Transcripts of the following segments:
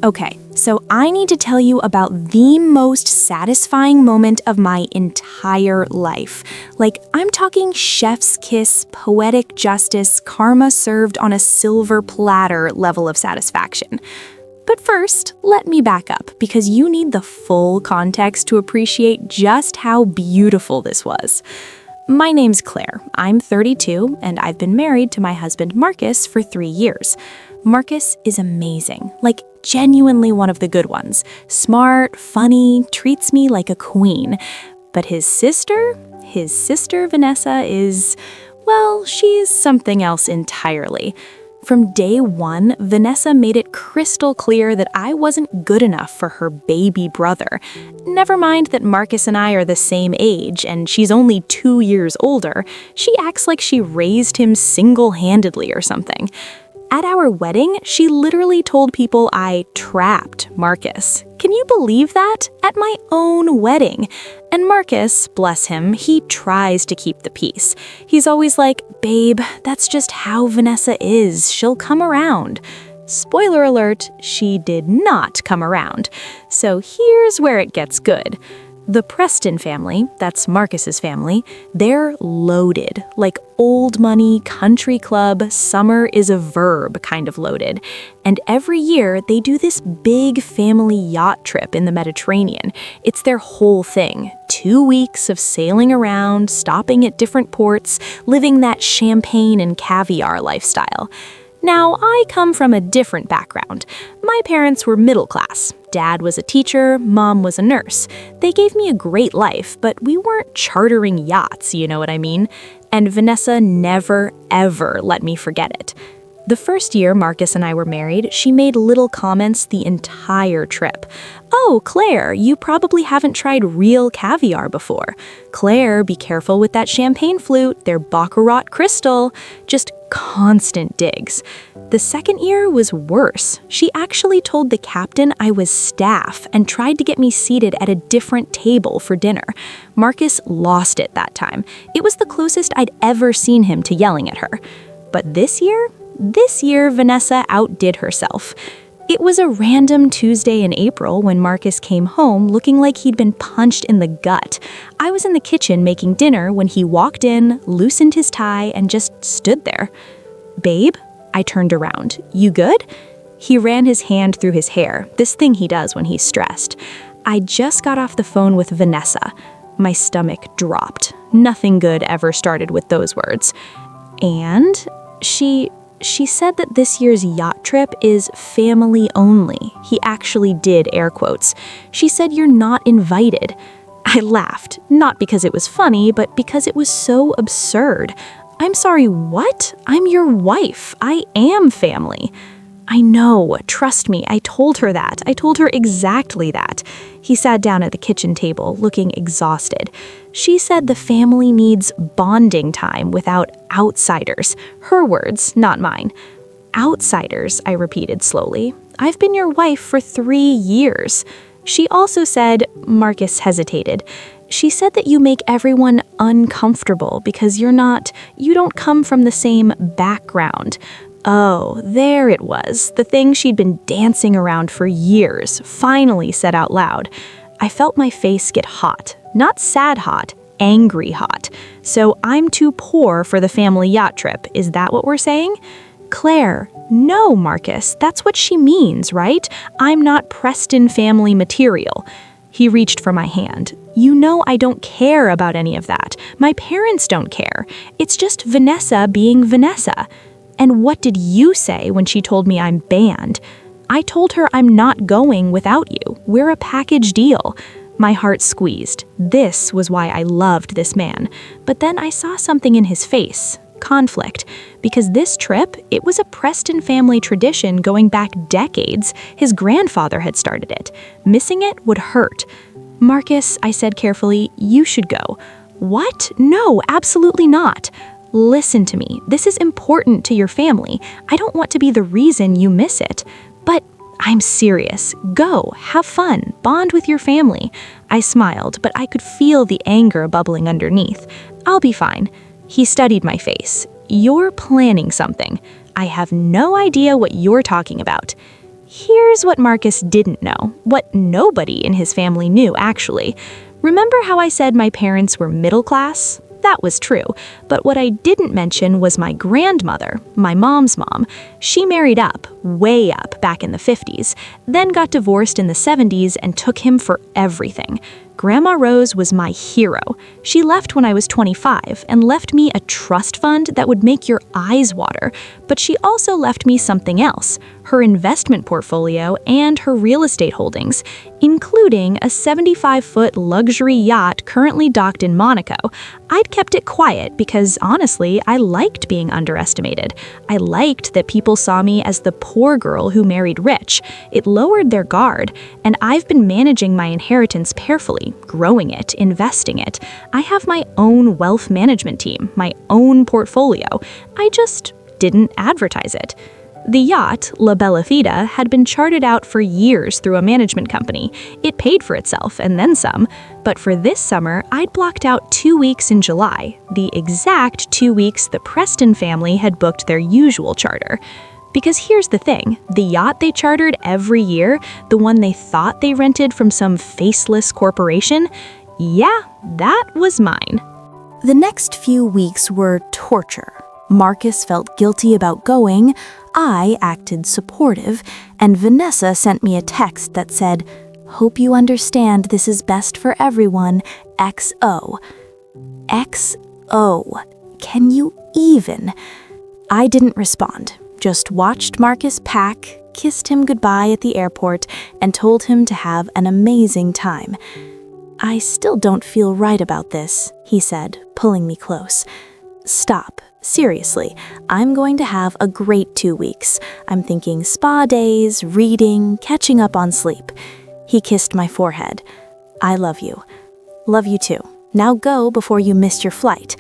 Okay, so I need to tell you about the most satisfying moment of my entire life. Like, I'm talking chef's kiss, poetic justice, karma served on a silver platter level of satisfaction. But first, let me back up, because you need the full context to appreciate just how beautiful this was. My name's Claire. I'm 32, and I've been married to my husband Marcus for 3 years. Marcus is amazing, like genuinely one of the good ones. Smart, funny, treats me like a queen. But his sister Vanessa is, well, she's something else entirely. From day one, Vanessa made it crystal clear that I wasn't good enough for her baby brother. Never mind that Marcus and I are the same age and she's only 2 years older, she acts like she raised him single-handedly or something. At our wedding, she literally told people I trapped Marcus. Can you believe that? At my own wedding. And Marcus, bless him, he tries to keep the peace. He's always like, "Babe, that's just how Vanessa is. She'll come around." Spoiler alert, she did not come around. So here's where it gets good. The Preston family, that's Marcus's family, they're loaded, like old money, country club, summer is a verb kind of loaded. And every year they do this big family yacht trip in the Mediterranean. It's their whole thing. 2 weeks of sailing around, stopping at different ports, living that champagne and caviar lifestyle. Now, I come from a different background. My parents were middle class. Dad was a teacher, mom was a nurse. They gave me a great life, but we weren't chartering yachts, you know what I mean? And Vanessa never, ever let me forget it. The first year Marcus and I were married, she made little comments the entire trip. "Oh, Claire, you probably haven't tried real caviar before. Claire, be careful with that champagne flute, they're baccarat crystal." Just constant digs. The second year was worse. She actually told the captain I was staff and tried to get me seated at a different table for dinner. Marcus lost it that time. It was the closest I'd ever seen him to yelling at her. But this year, Vanessa outdid herself. It was a random Tuesday in April when Marcus came home looking like he'd been punched in the gut. I was in the kitchen making dinner when he walked in, loosened his tie, and just stood there. "Babe?" I turned around. "You good?" He ran his hand through his hair, this thing he does when he's stressed. I just got off the phone with Vanessa. My stomach dropped. Nothing good ever started with those words. And She said that this year's yacht trip is family only. He actually did air quotes. She said you're not invited. I laughed, not because it was funny, but because it was so absurd. I'm sorry, what? I'm your wife. I am family. I know, trust me, I told her that. I told her exactly that. He sat down at the kitchen table, looking exhausted. She said the family needs bonding time without outsiders. Her words, not mine. "Outsiders," I repeated slowly. "I've been your wife for 3 years. She also said, Marcus hesitated. She said that you make everyone uncomfortable because you don't come from the same background. Oh, there it was, the thing she'd been dancing around for years, finally said out loud. I felt my face get hot, not sad hot, angry hot. So I'm too poor for the family yacht trip, is that what we're saying? Claire, no, Marcus, that's what she means, right? I'm not Preston family material. He reached for my hand. You know I don't care about any of that. My parents don't care. It's just Vanessa being Vanessa. And what did you say when she told me I'm banned? I told her I'm not going without you. We're a package deal. My heart squeezed. This was why I loved this man. But then I saw something in his face. Conflict. Because this trip, it was a Preston family tradition going back decades. His grandfather had started it. Missing it would hurt. Marcus, I said carefully, you should go. What? No, absolutely not. Listen to me. This is important to your family. I don't want to be the reason you miss it. But I'm serious. Go, have fun, bond with your family. I smiled, but I could feel the anger bubbling underneath. I'll be fine. He studied my face. You're planning something. I have no idea what you're talking about. Here's what Marcus didn't know, what nobody in his family knew, actually. Remember how I said my parents were middle class? That was true, but what I didn't mention was my grandmother, my mom's mom. She married up, way up, back in the 50s, then got divorced in the 70s and took him for everything. Grandma Rose was my hero. She left when I was 25 and left me a trust fund that would make your eyes water, but she also left me something else, her investment portfolio and her real estate holdings, including a 75-foot luxury yacht currently docked in Monaco. I'd kept it quiet because, honestly, I liked being underestimated. I liked that people saw me as the poor girl who married rich. It lowered their guard, and I've been managing my inheritance carefully, growing it, investing it. I have my own wealth management team, my own portfolio. I just didn't advertise it. The yacht, La Bella Fida, had been chartered out for years through a management company. It paid for itself and then some, but for this summer, I'd blocked out 2 weeks in July, the exact 2 weeks the Preston family had booked their usual charter. Because here's the thing, the yacht they chartered every year, the one they thought they rented from some faceless corporation, yeah, that was mine. The next few weeks were torture. Marcus felt guilty about going, I acted supportive, and Vanessa sent me a text that said, "Hope you understand this is best for everyone, XO." XO. Can you even? I didn't respond, just watched Marcus pack, kissed him goodbye at the airport, and told him to have an amazing time. "I still don't feel right about this," he said, pulling me close. "Stop. Seriously, I'm going to have a great 2 weeks. I'm thinking spa days, reading, catching up on sleep." He kissed my forehead. "I love you." "Love you too. Now go before you miss your flight."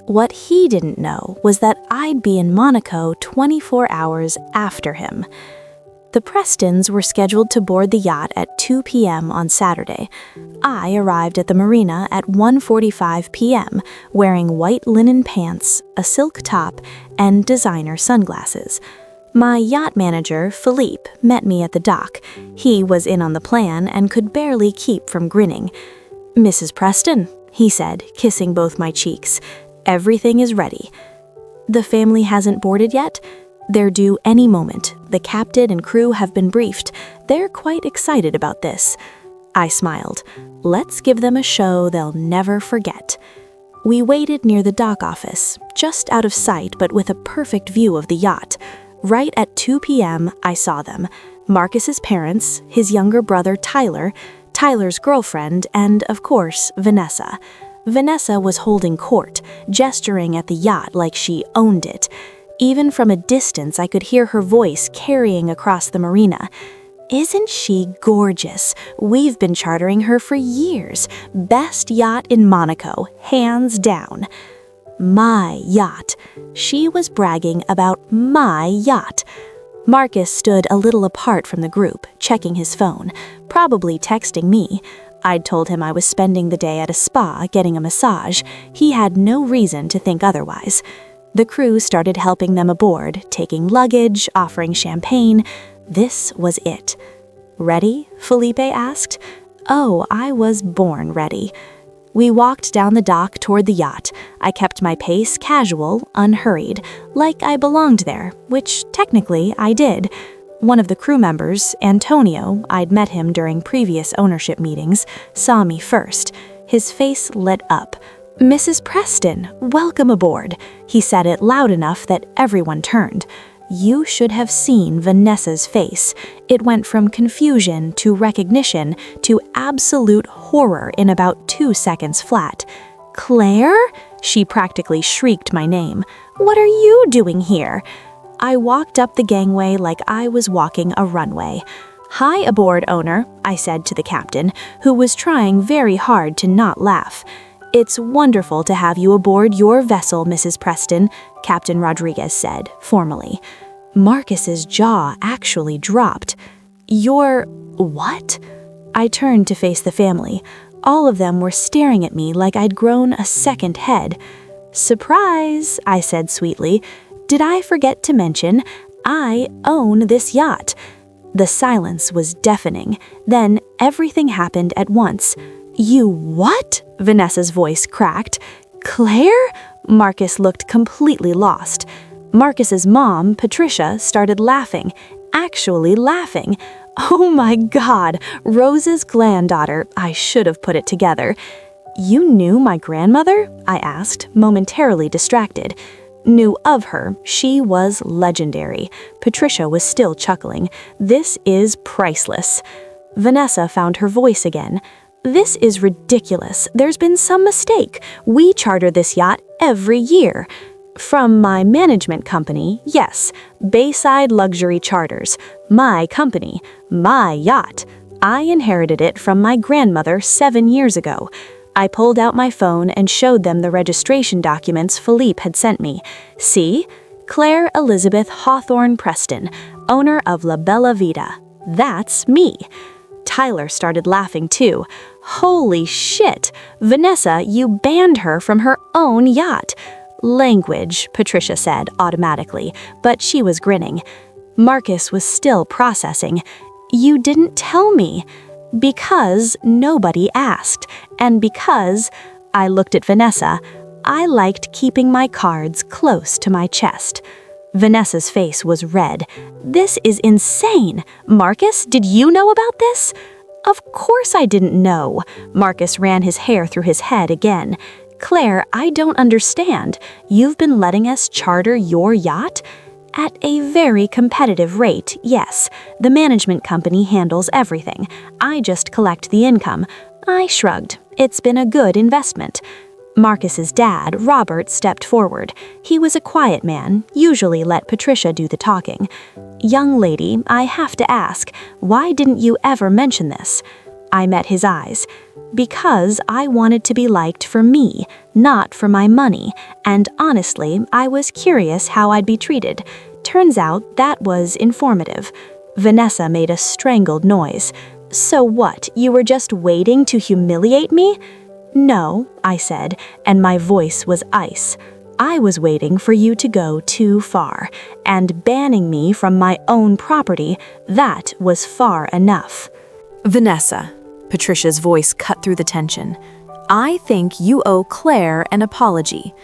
What he didn't know was that I'd be in Monaco 24 hours after him. The Prestons were scheduled to board the yacht at 2 p.m. on Saturday. I arrived at the marina at 1:45 p.m., wearing white linen pants, a silk top, and designer sunglasses. My yacht manager, Philippe, met me at the dock. He was in on the plan and could barely keep from grinning. "Mrs. Preston," he said, kissing both my cheeks, "everything is ready." "The family hasn't boarded yet?" "They're due any moment. The captain and crew have been briefed. They're quite excited about this." I smiled. Let's give them a show they'll never forget. We waited near the dock office, just out of sight but with a perfect view of the yacht. Right at 2 p.m., I saw them. Marcus's parents, his younger brother Tyler, Tyler's girlfriend, and, of course, Vanessa. Vanessa was holding court, gesturing at the yacht like she owned it. Even from a distance, I could hear her voice carrying across the marina. "Isn't she gorgeous? We've been chartering her for years. Best yacht in Monaco, hands down." My yacht. She was bragging about my yacht. Marcus stood a little apart from the group, checking his phone, probably texting me. I'd told him I was spending the day at a spa getting a massage. He had no reason to think otherwise. The crew started helping them aboard, taking luggage, offering champagne. This was it. "Ready?" Felipe asked. Oh, I was born ready. We walked down the dock toward the yacht. I kept my pace casual, unhurried, like I belonged there, which technically I did. One of the crew members, Antonio, I'd met him during previous ownership meetings, saw me first. His face lit up. "Mrs. Preston, welcome aboard." He said it loud enough that everyone turned. You should have seen Vanessa's face. It went from confusion to recognition to absolute horror in about 2 seconds flat. "Claire?" She practically shrieked my name. "What are you doing here?" I walked up the gangway like I was walking a runway. "Hi aboard, owner," I said to the captain, who was trying very hard to not laugh. "It's wonderful to have you aboard your vessel, Mrs. Preston," Captain Rodriguez said, formally. Marcus's jaw actually dropped. "You're... what?" I turned to face the family. All of them were staring at me like I'd grown a second head. "Surprise," I said sweetly. "Did I forget to mention, I own this yacht." The silence was deafening. Then everything happened at once. "You what?" Vanessa's voice cracked. "Claire?" Marcus looked completely lost. Marcus's mom, Patricia, started laughing. Actually laughing. "Oh my God, Rose's granddaughter. I should have put it together." "You knew my grandmother?" I asked, momentarily distracted. "Knew of her. She was legendary." Patricia was still chuckling. "This is priceless." Vanessa found her voice again. "This is ridiculous. There's been some mistake. We charter this yacht every year." "From my management company, yes. Bayside Luxury Charters. My company. My yacht. I inherited it from my grandmother 7 years ago." I pulled out my phone and showed them the registration documents Philippe had sent me. "See? Claire Elizabeth Hawthorne Preston, owner of La Bella Vita. That's me." Tyler started laughing too. "Holy shit! Vanessa, you banned her from her own yacht." "Language," Patricia said automatically, but she was grinning. Marcus was still processing. "You didn't tell me." "Because nobody asked, and because," I looked at Vanessa, "I liked keeping my cards close to my chest." Vanessa's face was red. "This is insane. Marcus, did you know about this?" "Of course I didn't know." Marcus ran his hair through his head again. "Claire, I don't understand. You've been letting us charter your yacht?" "At a very competitive rate, yes. The management company handles everything. I just collect the income." I shrugged. "It's been a good investment." Marcus's dad, Robert, stepped forward. He was a quiet man, usually let Patricia do the talking. "Young lady, I have to ask, why didn't you ever mention this?" I met his eyes. "Because I wanted to be liked for me, not for my money, and honestly, I was curious how I'd be treated." Turns out that was informative. Vanessa made a strangled noise. "So what, you were just waiting to humiliate me?" "No," I said, and my voice was ice. "I was waiting for you to go too far, and banning me from my own property, that was far enough." Vanessa, Patricia's voice cut through the tension. "I think you owe Claire an apology.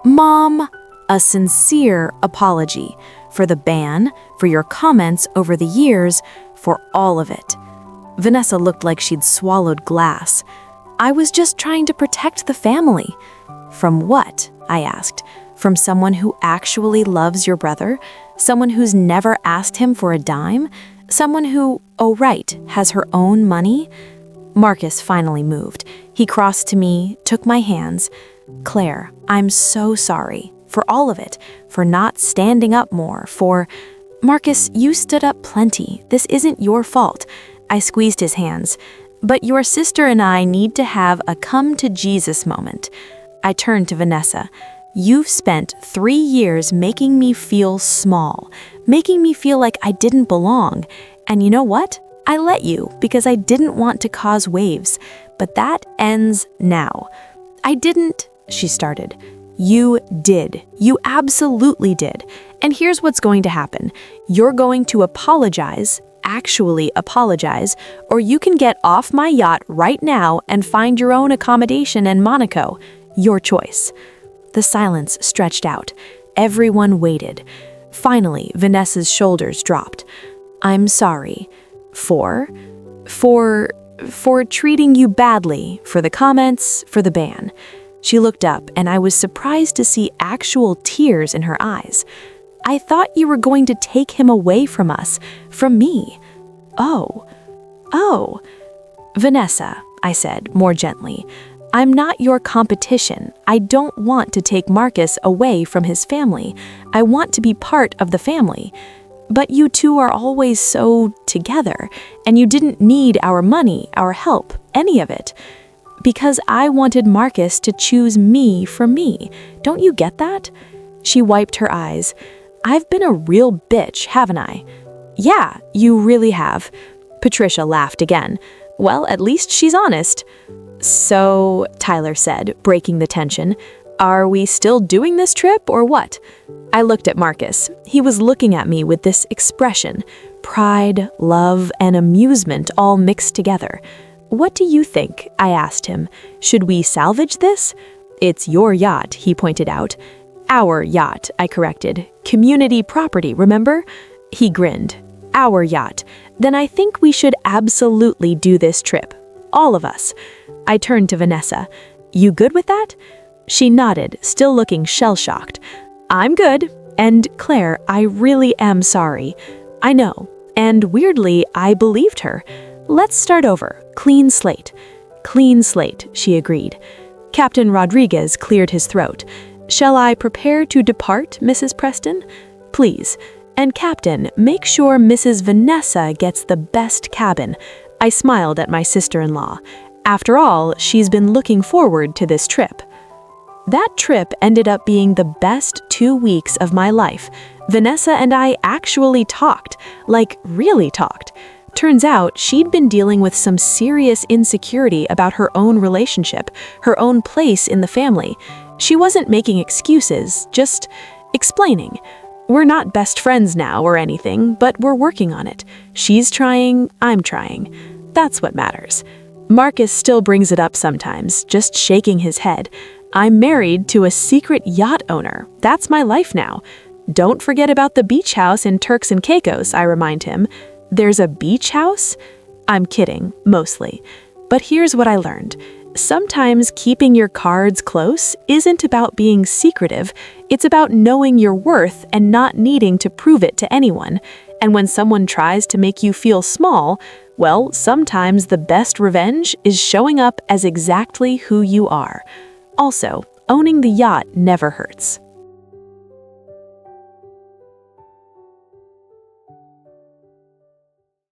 Mom, a sincere apology. For the ban, for your comments over the years, for all of it." Vanessa looked like she'd swallowed glass. "I was just trying to protect the family." "From what?" I asked. "From someone who actually loves your brother? Someone who's never asked him for a dime? Someone who, oh right, has her own money?" Marcus finally moved. He crossed to me, took my hands. "Claire, I'm so sorry. For all of it, for not standing up more, for—" "Marcus, you stood up plenty. This isn't your fault." I squeezed his hands. "But your sister and I need to have a come-to-Jesus moment." I turned to Vanessa. "You've spent 3 years making me feel small, making me feel like I didn't belong. And you know what? I let you because I didn't want to cause waves. But that ends now." "I didn't," she started. "You did. You absolutely did. And here's what's going to happen. You're going to apologize, actually apologize, or you can get off my yacht right now and find your own accommodation in Monaco. Your choice." The silence stretched out. Everyone waited. Finally, Vanessa's shoulders dropped. "I'm sorry. For treating you badly, for the comments, for the ban." She looked up, and I was surprised to see actual tears in her eyes. "I thought you were going to take him away from us, from me." Oh. "Vanessa," I said, more gently, "I'm not your competition. I don't want to take Marcus away from his family. I want to be part of the family. But you two are always so together, and you didn't need our money, our help, any of it. Because I wanted Marcus to choose me for me. Don't you get that?" She wiped her eyes. "I've been a real bitch, haven't I?" "Yeah, you really have." Patricia laughed again. "Well, at least she's honest." "So," Tyler said, breaking the tension, Are we still doing this trip or what? I looked at Marcus. He was looking at me with this expression, pride, love, and amusement all mixed together. What do you think? I asked him. Should we salvage this? It's your yacht, he pointed out. Our yacht, I corrected. Community property, remember? He grinned. Our yacht. Then I think we should absolutely do this trip. All of us. I turned to Vanessa. You good with that? She nodded, still looking shell-shocked. I'm good. And Claire, I really am sorry. I know. And weirdly, I believed her. Let's start over. Clean slate. Clean slate, she agreed. Captain Rodriguez cleared his throat. Shall I prepare to depart, Mrs. Preston? Please. And Captain, make sure Mrs. Vanessa gets the best cabin. I smiled at my sister-in-law. After all, she's been looking forward to this trip. That trip ended up being the best 2 weeks of my life. Vanessa and I actually talked, like really talked. Turns out she'd been dealing with some serious insecurity about her own relationship, her own place in the family. She wasn't making excuses, just explaining. We're not best friends now or anything, but we're working on it. She's trying, I'm trying. That's what matters. Marcus still brings it up sometimes, just shaking his head. I'm married to a secret yacht owner. That's my life now. Don't forget about the beach house in Turks and Caicos, I remind him. There's a beach house? I'm kidding, mostly. But here's what I learned. Sometimes keeping your cards close isn't about being secretive. It's about knowing your worth and not needing to prove it to anyone. And when someone tries to make you feel small, well, sometimes the best revenge is showing up as exactly who you are. Also, owning the yacht never hurts.